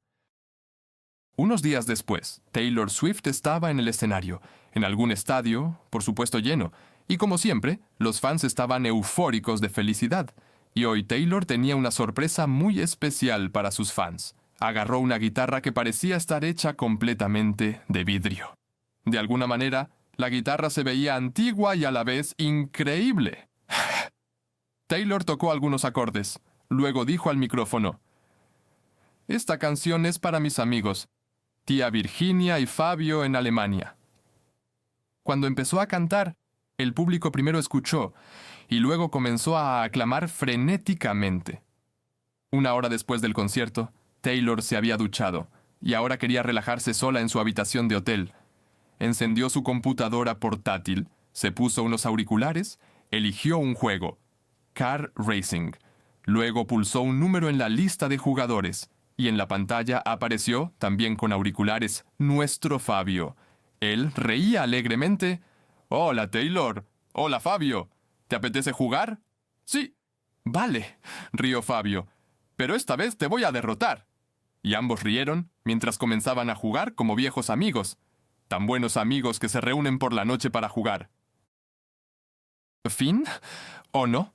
Unos días después, Taylor Swift estaba en el escenario, en algún estadio, por supuesto lleno, y como siempre, los fans estaban eufóricos de felicidad. Y hoy Taylor tenía una sorpresa muy especial para sus fans. Agarró una guitarra que parecía estar hecha completamente de vidrio. De alguna manera, la guitarra se veía antigua y a la vez increíble. Taylor tocó algunos acordes. Luego dijo al micrófono: «Esta canción es para mis amigos, tía Virginia y Fabio en Alemania». Cuando empezó a cantar, el público primero escuchó y luego comenzó a aclamar frenéticamente. Una hora después del concierto, Taylor se había duchado y ahora quería relajarse sola en su habitación de hotel. Encendió su computadora portátil, se puso unos auriculares, eligió un juego, Car Racing. Luego pulsó un número en la lista de jugadores y en la pantalla apareció, también con auriculares, nuestro Fabio. Él reía alegremente. «Hola, Taylor. Hola, Fabio. ¿Te apetece jugar?» «Sí». «Vale», rió Fabio. «Pero esta vez te voy a derrotar». Y ambos rieron mientras comenzaban a jugar como viejos amigos. Tan buenos amigos que se reúnen por la noche para jugar. ¿Fin? ¿O no?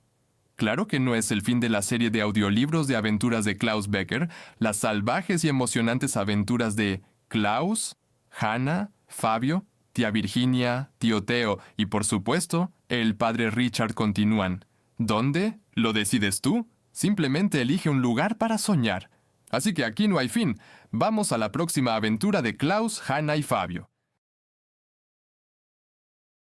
Claro que no es el fin de la serie de audiolibros de aventuras de Klaus Becker, las salvajes y emocionantes aventuras de Klaus, Hannah, Fabio, tía Virginia, tío Theo y, por supuesto, el padre Richard continúan. ¿Dónde? ¿Lo decides tú? Simplemente elige un lugar para soñar. Así que aquí no hay fin. Vamos a la próxima aventura de Klaus, Hannah y Fabio.